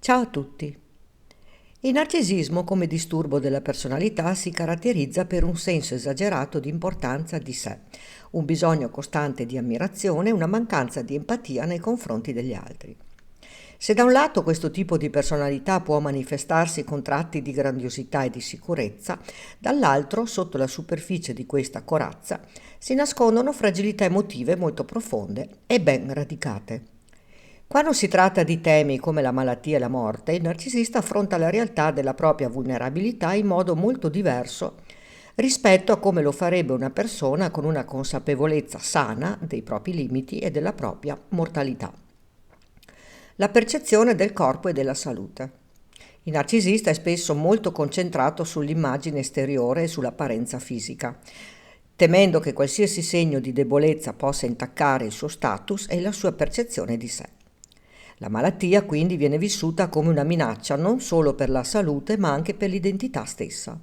Ciao a tutti. Il narcisismo come disturbo della personalità si caratterizza per un senso esagerato di importanza di sé, un bisogno costante di ammirazione e una mancanza di empatia nei confronti degli altri. Se da un lato questo tipo di personalità può manifestarsi con tratti di grandiosità e di sicurezza, dall'altro, sotto la superficie di questa corazza, si nascondono fragilità emotive molto profonde e ben radicate. Quando si tratta di temi come la malattia e la morte, il narcisista affronta la realtà della propria vulnerabilità in modo molto diverso rispetto a come lo farebbe una persona con una consapevolezza sana dei propri limiti e della propria mortalità. La percezione del corpo e della salute. Il narcisista è spesso molto concentrato sull'immagine esteriore e sull'apparenza fisica, temendo che qualsiasi segno di debolezza possa intaccare il suo status e la sua percezione di sé. La malattia quindi viene vissuta come una minaccia non solo per la salute ma anche per l'identità stessa.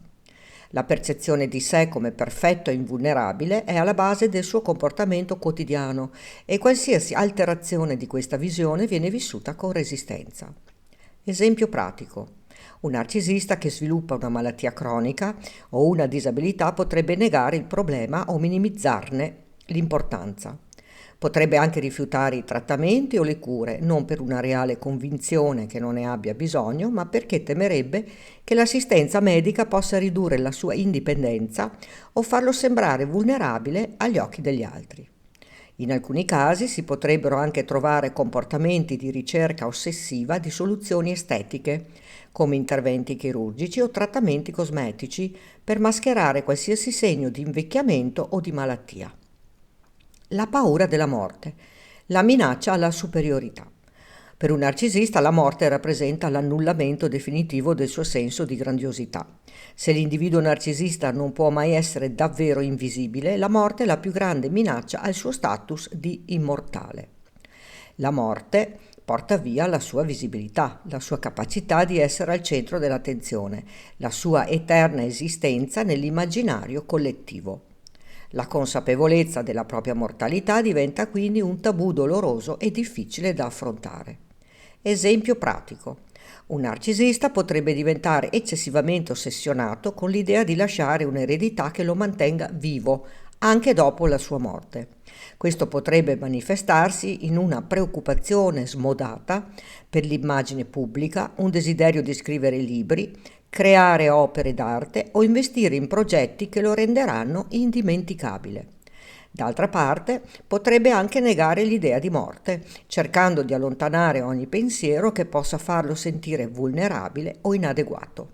La percezione di sé come perfetto e invulnerabile è alla base del suo comportamento quotidiano e qualsiasi alterazione di questa visione viene vissuta con resistenza. Esempio pratico. Un narcisista che sviluppa una malattia cronica o una disabilità potrebbe negare il problema o minimizzarne l'importanza. Potrebbe anche rifiutare i trattamenti o le cure, non per una reale convinzione che non ne abbia bisogno, ma perché temerebbe che l'assistenza medica possa ridurre la sua indipendenza o farlo sembrare vulnerabile agli occhi degli altri. In alcuni casi si potrebbero anche trovare comportamenti di ricerca ossessiva di soluzioni estetiche, come interventi chirurgici o trattamenti cosmetici, per mascherare qualsiasi segno di invecchiamento o di malattia. La paura della morte, la minaccia alla superiorità. Per un narcisista la morte rappresenta l'annullamento definitivo del suo senso di grandiosità. Se l'individuo narcisista non può mai essere davvero invisibile, la morte è la più grande minaccia al suo status di immortale. La morte porta via la sua visibilità, la sua capacità di essere al centro dell'attenzione, la sua eterna esistenza nell'immaginario collettivo. La consapevolezza della propria mortalità diventa quindi un tabù doloroso e difficile da affrontare. Esempio pratico. Un narcisista potrebbe diventare eccessivamente ossessionato con l'idea di lasciare un'eredità che lo mantenga vivo anche dopo la sua morte. Questo potrebbe manifestarsi in una preoccupazione smodata per l'immagine pubblica, un desiderio di scrivere libri, creare opere d'arte o investire in progetti che lo renderanno indimenticabile. D'altra parte, potrebbe anche negare l'idea di morte, cercando di allontanare ogni pensiero che possa farlo sentire vulnerabile o inadeguato.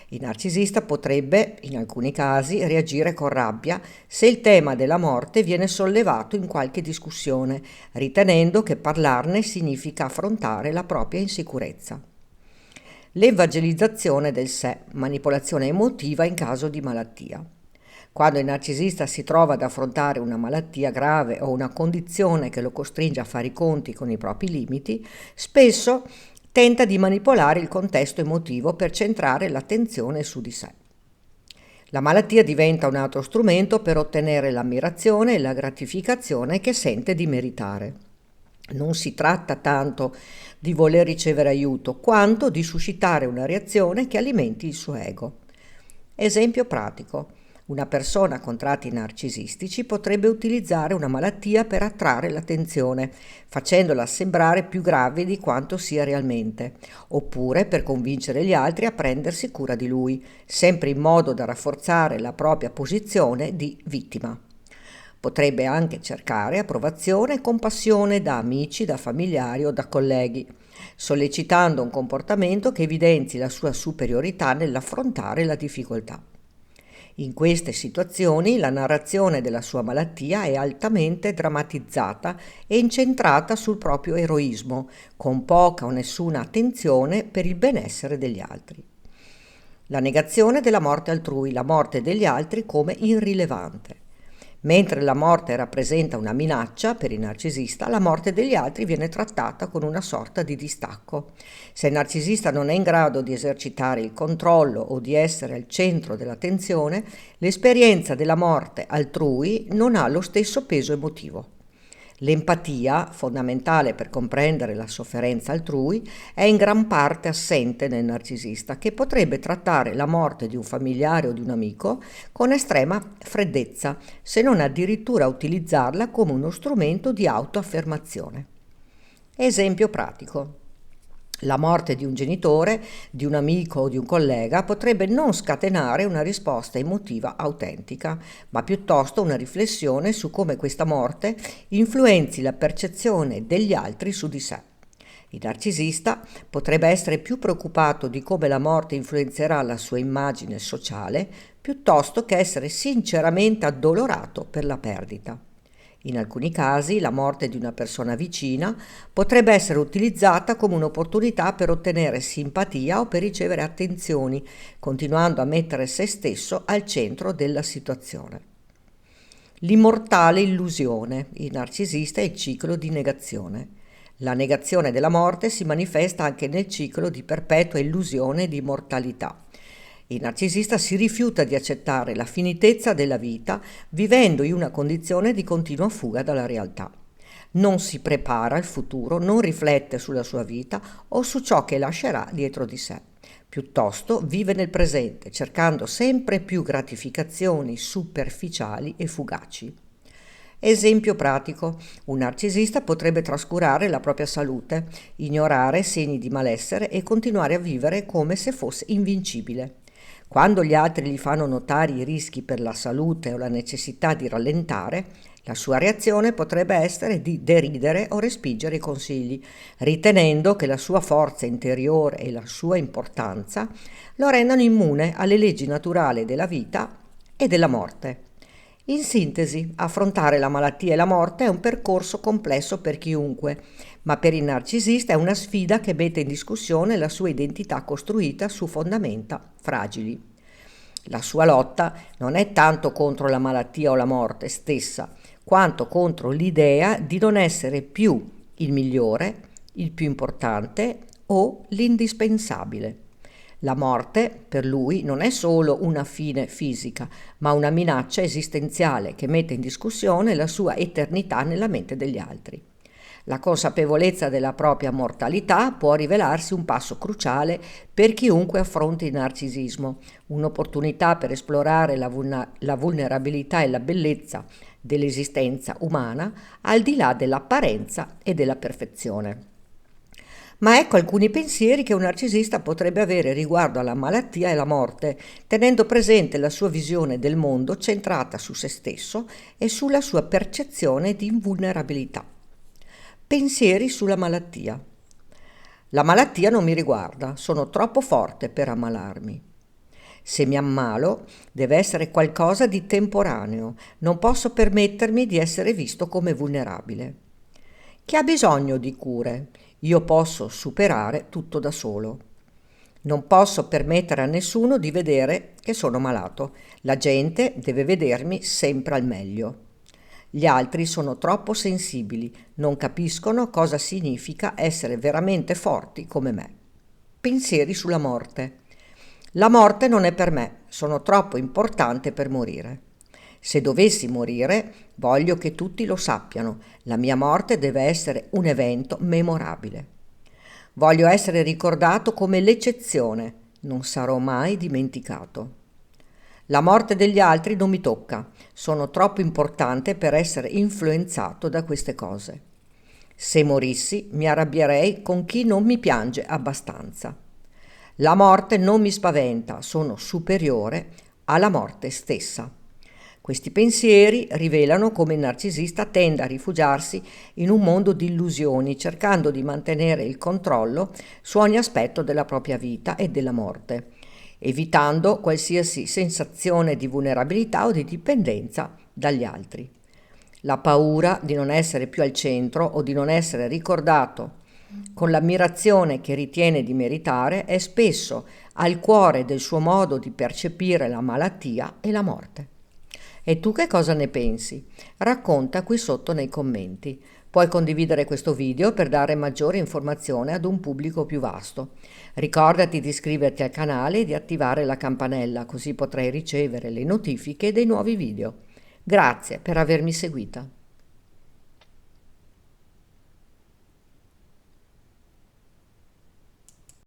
Il narcisista potrebbe, in alcuni casi, reagire con rabbia se il tema della morte viene sollevato in qualche discussione, ritenendo che parlarne significa affrontare la propria insicurezza. L'evangelizzazione del sé, manipolazione emotiva in caso di malattia. Quando il narcisista si trova ad affrontare una malattia grave o una condizione che lo costringe a fare i conti con i propri limiti, spesso tenta di manipolare il contesto emotivo per centrare l'attenzione su di sé. La malattia diventa un altro strumento per ottenere l'ammirazione e la gratificazione che sente di meritare. Non si tratta tanto di voler ricevere aiuto, quanto di suscitare una reazione che alimenti il suo ego. Esempio pratico. Una persona con tratti narcisistici potrebbe utilizzare una malattia per attrarre l'attenzione, facendola sembrare più grave di quanto sia realmente, oppure per convincere gli altri a prendersi cura di lui, sempre in modo da rafforzare la propria posizione di vittima. Potrebbe anche cercare approvazione e compassione da amici, da familiari o da colleghi, sollecitando un comportamento che evidenzi la sua superiorità nell'affrontare la difficoltà. In queste situazioni la narrazione della sua malattia è altamente drammatizzata e incentrata sul proprio eroismo, con poca o nessuna attenzione per il benessere degli altri. La negazione della morte altrui, la morte degli altri come irrilevante. Mentre la morte rappresenta una minaccia per il narcisista, la morte degli altri viene trattata con una sorta di distacco. Se il narcisista non è in grado di esercitare il controllo o di essere al centro dell'attenzione, l'esperienza della morte altrui non ha lo stesso peso emotivo. L'empatia, fondamentale per comprendere la sofferenza altrui, è in gran parte assente nel narcisista, che potrebbe trattare la morte di un familiare o di un amico con estrema freddezza, se non addirittura utilizzarla come uno strumento di autoaffermazione. Esempio pratico. La morte di un genitore, di un amico o di un collega potrebbe non scatenare una risposta emotiva autentica, ma piuttosto una riflessione su come questa morte influenzi la percezione degli altri su di sé. Il narcisista potrebbe essere più preoccupato di come la morte influenzerà la sua immagine sociale, piuttosto che essere sinceramente addolorato per la perdita. In alcuni casi la morte di una persona vicina potrebbe essere utilizzata come un'opportunità per ottenere simpatia o per ricevere attenzioni, continuando a mettere se stesso al centro della situazione. L'immortale illusione. Il narcisista è il ciclo di negazione. La negazione della morte si manifesta anche nel ciclo di perpetua illusione di immortalità. Il narcisista si rifiuta di accettare la finitezza della vita, vivendo in una condizione di continua fuga dalla realtà. Non si prepara al futuro, non riflette sulla sua vita o su ciò che lascerà dietro di sé. Piuttosto vive nel presente, cercando sempre più gratificazioni superficiali e fugaci. Esempio pratico: un narcisista potrebbe trascurare la propria salute, ignorare segni di malessere e continuare a vivere come se fosse invincibile. Quando gli altri gli fanno notare i rischi per la salute o la necessità di rallentare, la sua reazione potrebbe essere di deridere o respingere i consigli, ritenendo che la sua forza interiore e la sua importanza lo rendano immune alle leggi naturali della vita e della morte. In sintesi, affrontare la malattia e la morte è un percorso complesso per chiunque, ma per il narcisista è una sfida che mette in discussione la sua identità costruita su fondamenta fragili. La sua lotta non è tanto contro la malattia o la morte stessa, quanto contro l'idea di non essere più il migliore, il più importante o l'indispensabile. La morte, per lui, non è solo una fine fisica, ma una minaccia esistenziale che mette in discussione la sua eternità nella mente degli altri. La consapevolezza della propria mortalità può rivelarsi un passo cruciale per chiunque affronti il narcisismo, un'opportunità per esplorare la vulnerabilità e la bellezza dell'esistenza umana al di là dell'apparenza e della perfezione. Ma ecco alcuni pensieri che un narcisista potrebbe avere riguardo alla malattia e alla morte, tenendo presente la sua visione del mondo centrata su se stesso e sulla sua percezione di invulnerabilità. Pensieri sulla malattia. La malattia non mi riguarda, sono troppo forte per ammalarmi. Se mi ammalo, deve essere qualcosa di temporaneo, non posso permettermi di essere visto come vulnerabile. Chi ha bisogno di cure? Io posso superare tutto da solo. Non posso permettere a nessuno di vedere che sono malato. La gente deve vedermi sempre al meglio. Gli altri sono troppo sensibili, non capiscono cosa significa essere veramente forti come me. Pensieri sulla morte. La morte non è per me, sono troppo importante per morire. Se dovessi morire, voglio che tutti lo sappiano. La mia morte deve essere un evento memorabile. Voglio essere ricordato come l'eccezione, non sarò mai dimenticato. La morte degli altri non mi tocca, sono troppo importante per essere influenzato da queste cose. Se morissi, mi arrabbierei con chi non mi piange abbastanza. La morte non mi spaventa, sono superiore alla morte stessa. Questi pensieri rivelano come il narcisista tenda a rifugiarsi in un mondo di illusioni, cercando di mantenere il controllo su ogni aspetto della propria vita e della morte, evitando qualsiasi sensazione di vulnerabilità o di dipendenza dagli altri. La paura di non essere più al centro o di non essere ricordato con l'ammirazione che ritiene di meritare è spesso al cuore del suo modo di percepire la malattia e la morte. E tu che cosa ne pensi? Racconta qui sotto nei commenti. Puoi condividere questo video per dare maggiore informazione ad un pubblico più vasto. Ricordati di iscriverti al canale e di attivare la campanella, così potrai ricevere le notifiche dei nuovi video. Grazie per avermi seguita.